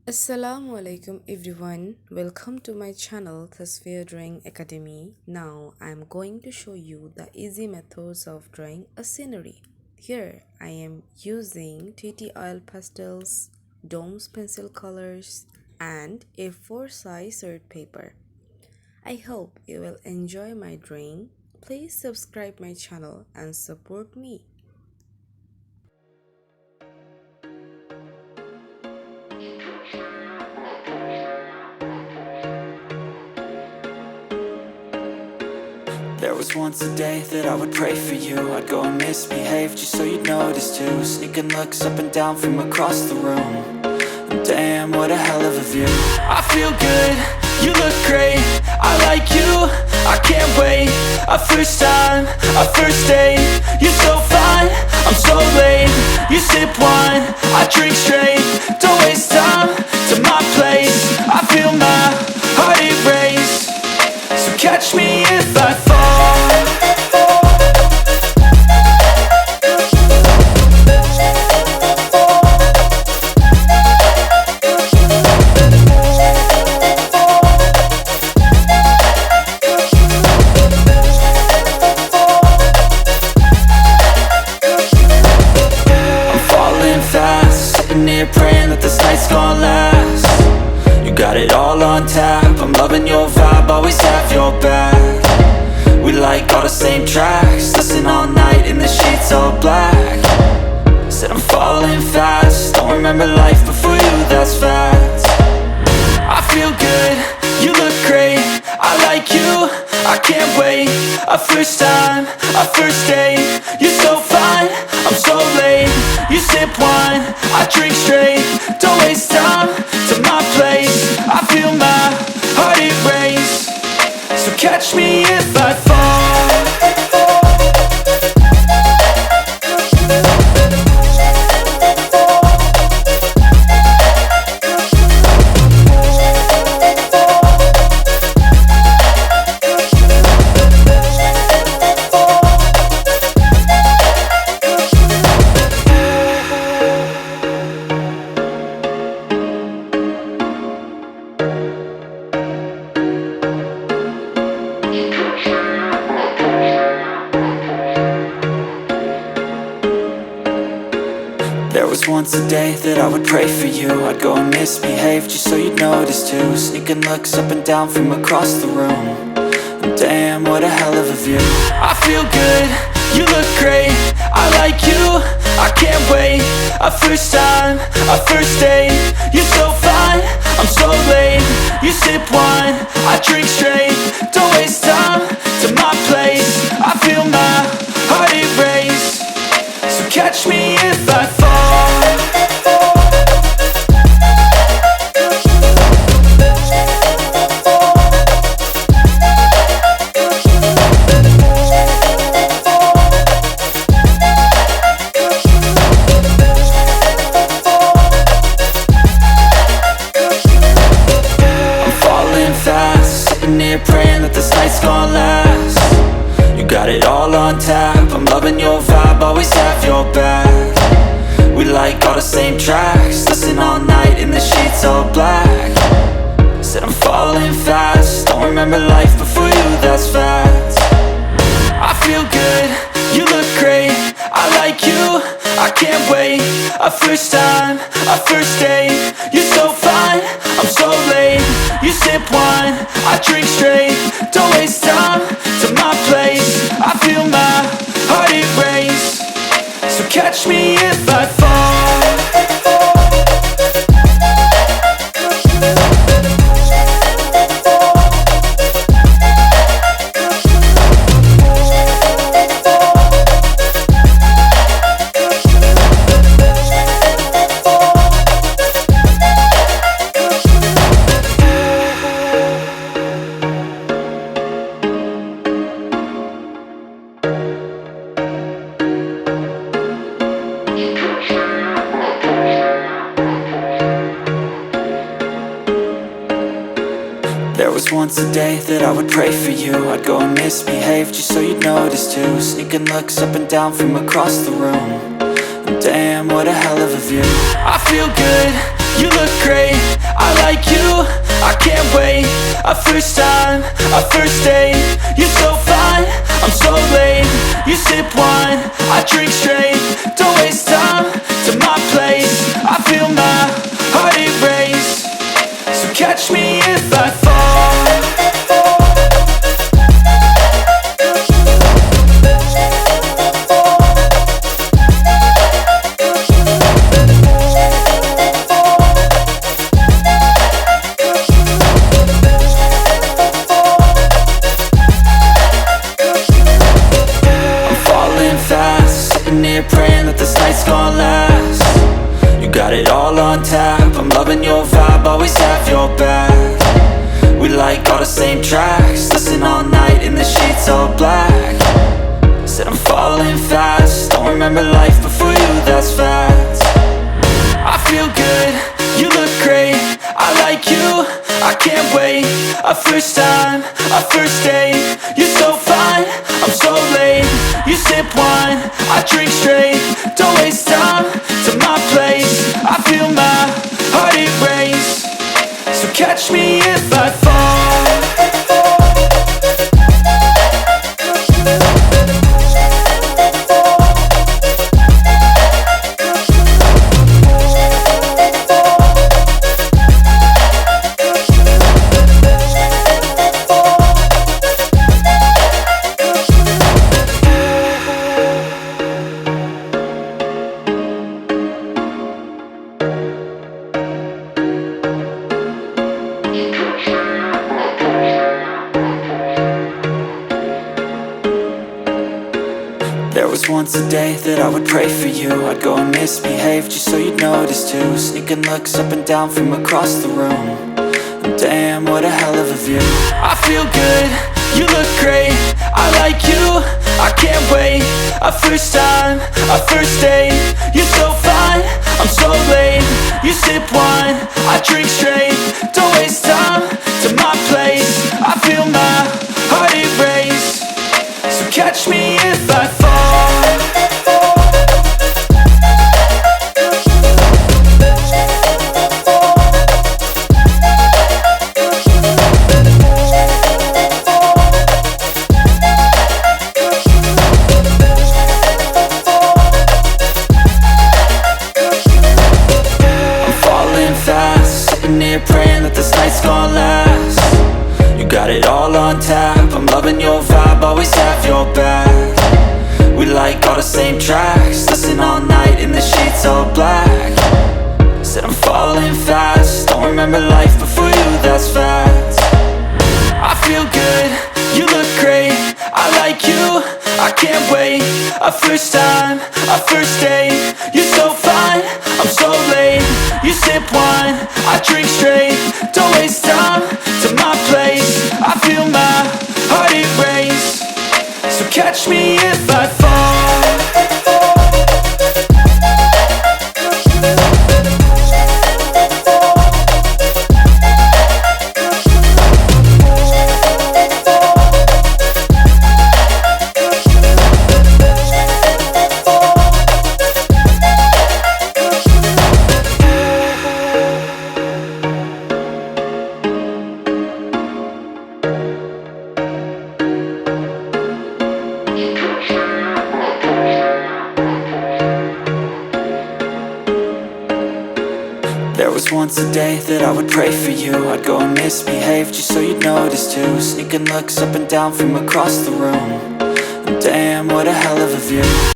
Assalamu Alaikum everyone, welcome to my channel tasfiadrawingacademy. Now I am going to show you the easy methods of drawing a scenery. Here I am using TT oil pastels, domes pencil colors and A4 size art paper. I hope you will enjoy my drawing. Please subscribe my channel and support me. There was once a day that I would pray for you. I'd go and misbehave just so you'd notice too. Sneaking looks up and down from across the room. And damn, what a hell of a view. I feel good, you look great, I like you, I can't wait. A first time, a first date. You're so fine, I'm so late. You sip wine, I drink straight. Don't waste time to my place. I feel my heart erase. So catch me if I fall. I'm falling fast, sitting here praying that this night's gonna last. You got it all on tap, I'm loving your vibe, always have your back. We like all the same tracks, listen all night in the sheets all black. Said I'm falling fast, don't remember life before you, that's fact. I feel good, you look great, I like you, I can't wait. A first time, a first date. You're so fine, I'm so late. You sip wine, I drink straight. Don't waste time to my place. I feel my heart erase. So catch me if I fall. There was once a day that I would pray for you. I'd go and misbehave just so you'd notice too. Sneaking looks up and down from across the room. And damn, what a hell of a view. I feel good, you look great, I like you, I can't wait. A first time, a first date. You're so fine, I'm so late. You sip wine, I drink straight. Don't waste time to my place. I feel my heart erase. So catch me if I fall. I'm falling fast, sitting here praying that this night's gonna last. You got it all on tap, I'm loving your vibe, always have your back. We like all the same tracks, listen all night in the sheets all black. Said I'm falling fast, don't remember life before you, that's fact. I feel good, you look great, I like you, I can't wait. A first time, a first date. You're so fine, I'm so late. You sip wine, I drink straight. Don't waste time to my place. I feel my heart erase. So catch me if I fall. There was once a day that I would pray for you. I'd go and misbehave just so you'd notice too. Sneaking looks up and down from across the room. And damn, what a hell of a view. I feel good, you look great, Our first time, our first date. You're so fine, I'm so late. You sip wine, I drink straight. Don't waste time to my place. I feel my heart erase. So catch me if I fall. Praying that this night's gonna last. You got it all on tap. I'm loving your vibe, always have your back. We like all the same tracks. Listen all night in the sheets all black. Said I'm falling fast. Don't remember life before you, that's fact. I feel good, you look great. I like you, I can't wait. Our first time, our first date. You're so fine, I'm so late. You sip wine, I drink straight. Don't waste time to my place. I feel my heart erase. So catch me if I fall. There was once a day that I would pray for you. I'd go and misbehave just so you'd notice too. Sneaking looks up and down from across the room. And damn, what a hell of a view. I feel good, you look great. I like you, I can't wait. Our first time, our first date. You're so fine, I'm so late. You sip wine, I drink straight. Don't waste time to my place. I feel my heart erase. So catch me if I fall. Praying that this night's gonna last. You got it all on tap. I'm loving your vibe, always have your back. We like all the same tracks. Listen all night in the sheets all black. Said I'm falling fast. Don't remember life before you, that's fact. I feel good, you look great. I like you, I can't wait. Our first time, our first date. You're so fine, I'm so late. You sip wine, I drink straight. Don't waste time to my place. I feel my heart erase. So catch me if I fall. There was once a day that I would pray for you. I'd go and misbehave just so you'd notice too. Sneaking looks up and down from across the room. And damn, what a hell of a view.